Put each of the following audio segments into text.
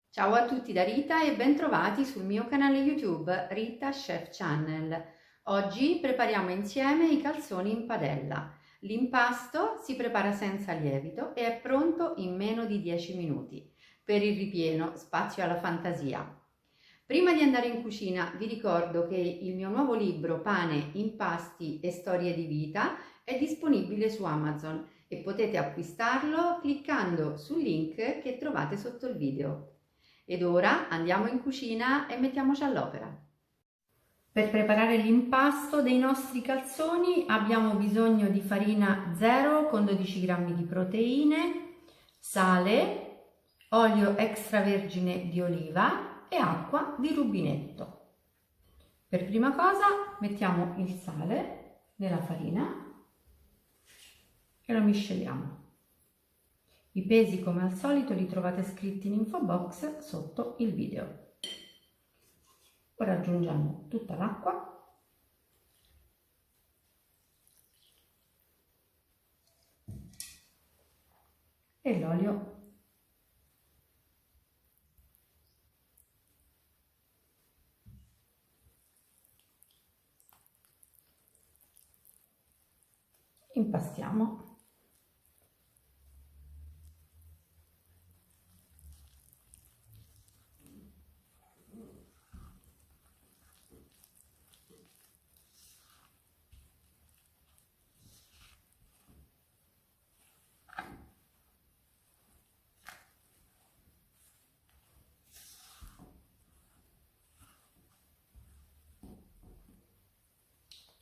Ciao a tutti da Rita e bentrovati sul mio canale YouTube Rita Chef Channel. Oggi prepariamo insieme i calzoni in padella. L'impasto si prepara senza lievito e è pronto in meno di 10 minuti. Per il ripieno, spazio alla fantasia. Prima di andare in cucina vi ricordo che il mio nuovo libro Pane, impasti e storie di vita è disponibile su Amazon e potete acquistarlo cliccando sul link che trovate sotto il video. Ed ora andiamo in cucina e mettiamoci all'opera. Per preparare l'impasto dei nostri calzoni abbiamo bisogno di farina 0 con 12 g di proteine, sale, olio extravergine di oliva e acqua di rubinetto. Per prima cosa mettiamo il sale nella farina e lo misceliamo. I pesi come al solito li trovate scritti in info box sotto il video. Ora aggiungiamo tutta l'acqua e l'olio. Impastiamo.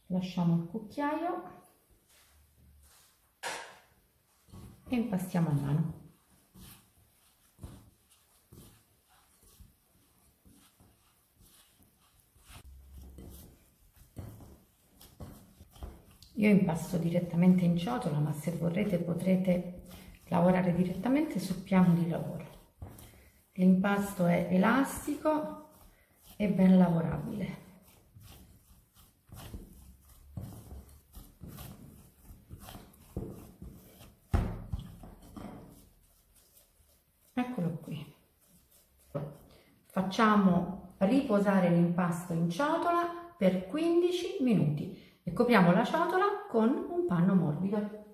Lasciamo il cucchiaio e impastiamo a mano. Io impasto direttamente in ciotola, ma se vorrete potrete lavorare direttamente sul piano di lavoro. L'impasto è elastico e ben lavorabile. Eccolo qui. Facciamo riposare l'impasto in ciotola per 15 minuti e copriamo la ciotola con un panno morbido.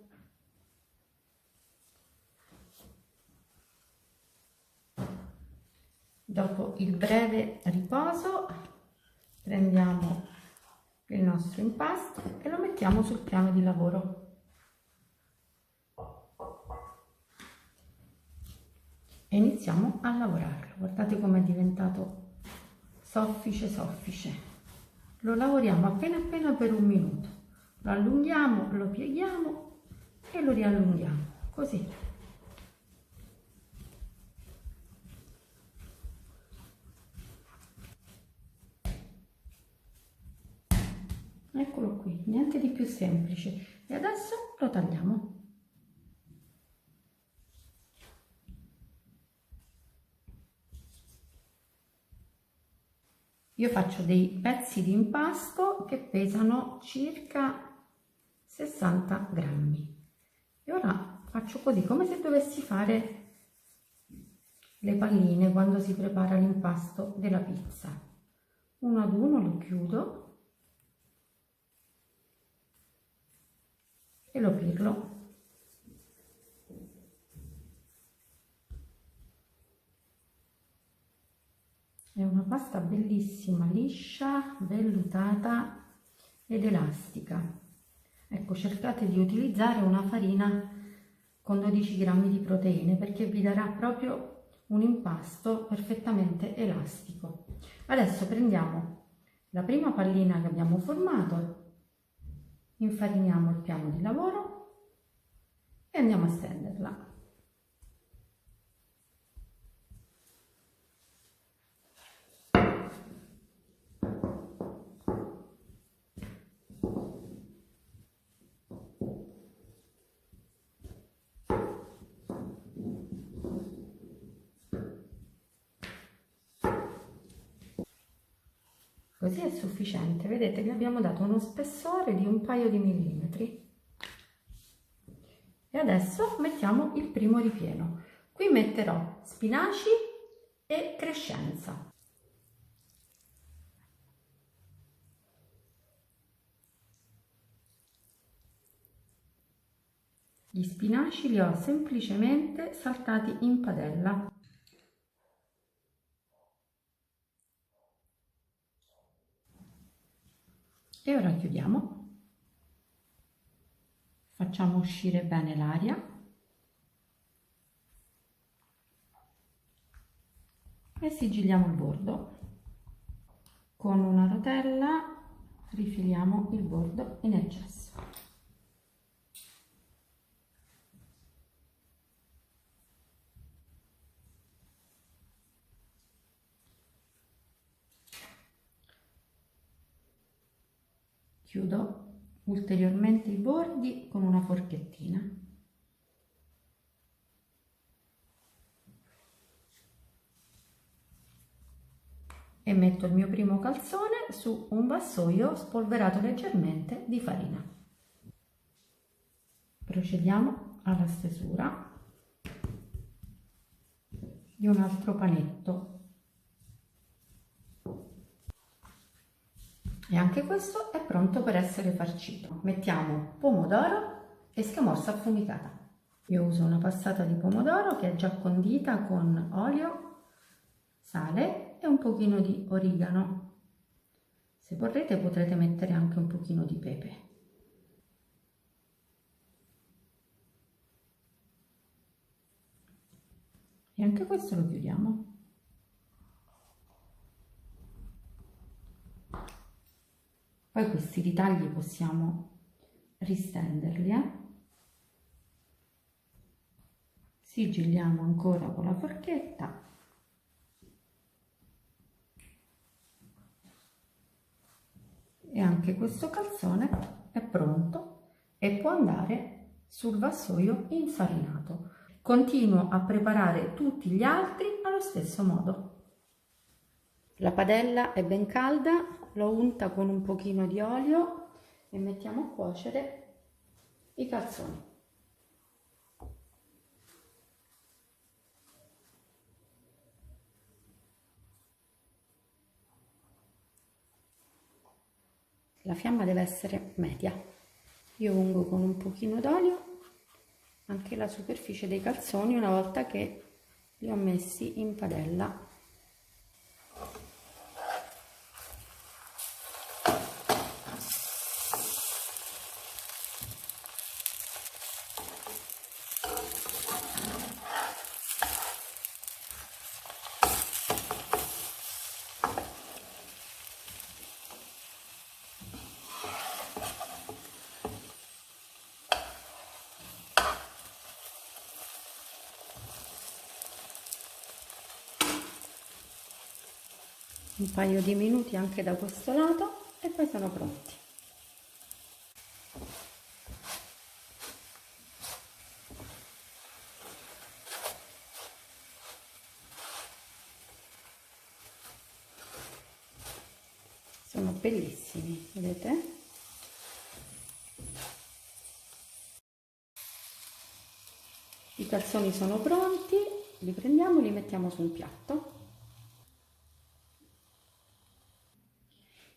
Dopo il breve riposo prendiamo il nostro impasto e lo mettiamo sul piano di lavoro. E iniziamo a lavorarlo. Guardate come è diventato soffice soffice. Lo lavoriamo appena per un minuto. Lo allunghiamo, lo pieghiamo e lo riallunghiamo, così. Eccolo qui, niente di più semplice. E adesso lo tagliamo. Io faccio dei pezzi di impasto che pesano circa 60 grammi. E ora faccio così, come se dovessi fare le palline quando si prepara l'impasto della pizza. Uno ad uno lo chiudo e lo pirlo. È una pasta bellissima, liscia, vellutata ed elastica. Ecco, cercate di utilizzare una farina con 12 g di proteine perché vi darà proprio un impasto perfettamente elastico. Adesso prendiamo la prima pallina che abbiamo formato, infariniamo il piano di lavoro e andiamo a stenderla. Così è sufficiente, vedete che abbiamo dato uno spessore di un paio di millimetri. adesso mettiamo il primo ripieno. Qui metterò spinaci e crescenza. Gli spinaci li ho semplicemente saltati in padella. E ora chiudiamo. Facciamo uscire bene l'aria. E sigilliamo il bordo. Con una rotella rifiliamo il bordo in eccesso. Chiudo ulteriormente i bordi con una forchettina. E metto il mio primo calzone su un vassoio spolverato leggermente di farina. Procediamo alla stesura di un altro panetto. E anche questo è pronto per essere farcito. Mettiamo pomodoro e scamorza affumicata. Io uso una passata di pomodoro che è già condita con olio, sale e un pochino di origano. Se vorrete potrete mettere anche un pochino di pepe. E anche questo lo chiudiamo. Poi questi ritagli possiamo ristenderli. Sigilliamo ancora con la forchetta. E anche questo calzone è pronto e può andare sul vassoio infarinato. Continuo a preparare tutti gli altri allo stesso modo. La padella è ben calda, l'ho unta con un pochino di olio e mettiamo a cuocere i calzoni. La fiamma deve essere media. Io ungo con un pochino d'olio anche la superficie dei calzoni una volta che li ho messi in padella. Un paio di minuti anche da questo lato e poi sono pronti. Sono bellissimi, vedete? I calzoni sono pronti, li prendiamo e li mettiamo su un piatto.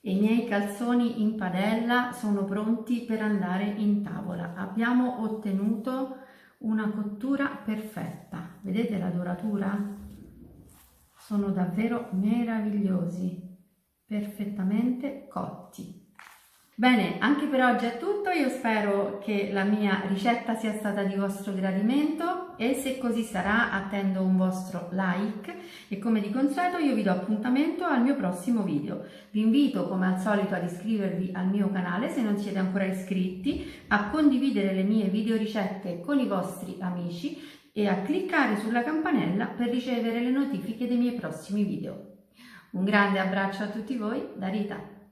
I miei calzoni in padella sono pronti per andare in tavola. Abbiamo ottenuto una cottura perfetta. Vedete la doratura? Sono davvero meravigliosi, perfettamente cotti. Bene, anche per oggi è tutto, io spero che la mia ricetta sia stata di vostro gradimento e se così sarà attendo un vostro like e come di consueto io vi do appuntamento al mio prossimo video. Vi invito come al solito ad iscrivervi al mio canale se non siete ancora iscritti, a condividere le mie video ricette con i vostri amici e a cliccare sulla campanella per ricevere le notifiche dei miei prossimi video. Un grande abbraccio a tutti voi da Rita!